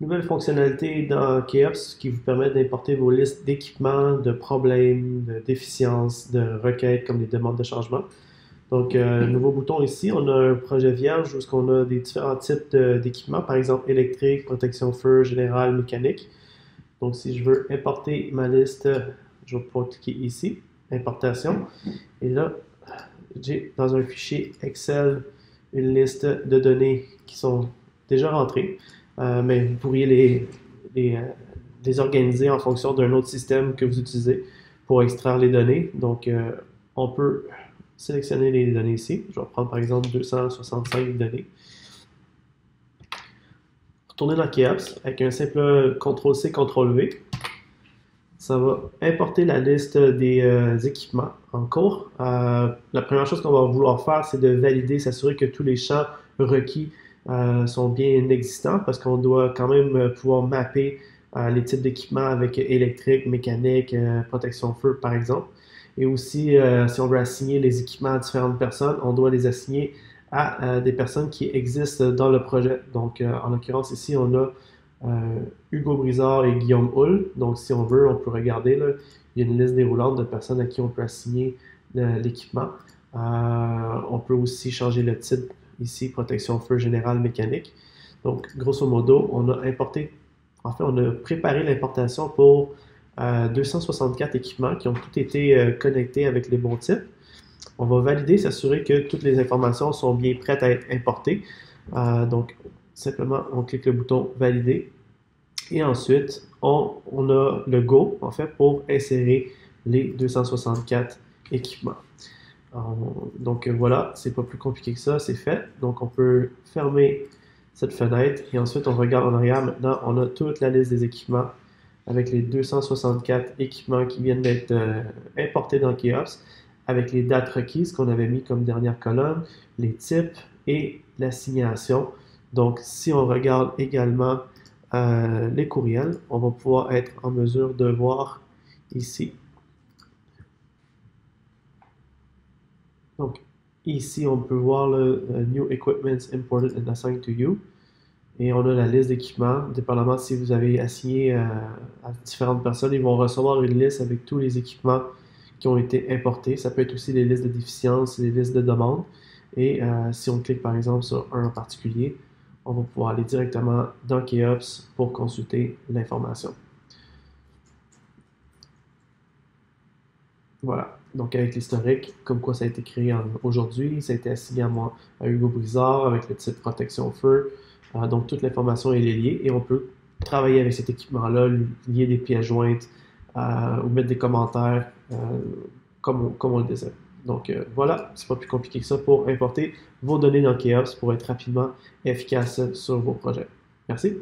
Nouvelle fonctionnalité dans Keops qui vous permet d'importer vos listes d'équipements, de problèmes, de déficiences, de requêtes comme des demandes de changement. Donc, nouveau bouton ici, on a un projet vierge où on a des différents types d'équipements, par exemple électrique, protection feu, général, mécanique. Donc, si je veux importer ma liste, je vais pouvoir cliquer ici, importation. Et là, j'ai dans un fichier Excel une liste de données qui sont déjà rentrées, mais vous pourriez les, euh, les organiser en fonction d'un autre système que vous utilisez pour extraire les données. Donc, on peut sélectionner les données ici. Je vais prendre par exemple 265 données. Retourner dans Keops avec un simple CTRL-C, CTRL-V. Ça va importer la liste des équipements en cours. La première chose qu'on va vouloir faire, c'est de valider, s'assurer que tous les champs requis sont bien existants parce qu'on doit quand même pouvoir mapper les types d'équipements avec électrique, mécanique, protection feu par exemple. Et aussi, si on veut assigner les équipements à différentes personnes, on doit les assigner à des personnes qui existent dans le projet. Donc, en l'occurrence ici, on a Hugo Brizard et Guillaume Hull. Donc, si on veut, on peut regarder, là, il y a une liste déroulante de personnes à qui on peut assigner l'équipement. On peut aussi changer le type ici, protection feu générale mécanique. Donc, grosso modo, on a importé, en fait, on a préparé l'importation pour 264 équipements qui ont tous été connectés avec les bons types. On va valider, s'assurer que toutes les informations sont bien prêtes à être importées. Donc, simplement, on clique le bouton valider. Et ensuite, on a le Go, en fait, pour insérer les 264 équipements. Donc voilà, c'est pas plus compliqué que ça, c'est fait. Donc on peut fermer cette fenêtre et ensuite on regarde en arrière. Maintenant, on a toute la liste des équipements avec les 264 équipements qui viennent d'être importés dans Keops avec les dates requises qu'on avait mis comme dernière colonne, les types et l'assignation. Donc si on regarde également les courriels, on va pouvoir être en mesure de voir ici. Donc, ici, on peut voir le New Equipment Imported and Assigned to You. Et on a la liste d'équipements. Dépendamment si vous avez assigné à différentes personnes, ils vont recevoir une liste avec tous les équipements qui ont été importés. Ça peut être aussi des listes de déficiences, des listes de demandes. Et si on clique par exemple sur un en particulier, on va pouvoir aller directement dans Keops pour consulter l'information. Voilà. Donc, avec l'historique, comme quoi ça a été créé aujourd'hui, ça a été assigné à moi, à Hugo Brizard, avec le type protection feu. Donc, toute l'information est liée et on peut travailler avec cet équipement-là, lier des pièces jointes ou mettre des commentaires comme on le désire. Donc, voilà, c'est pas plus compliqué que ça pour importer vos données dans Keops pour être rapidement efficace sur vos projets. Merci.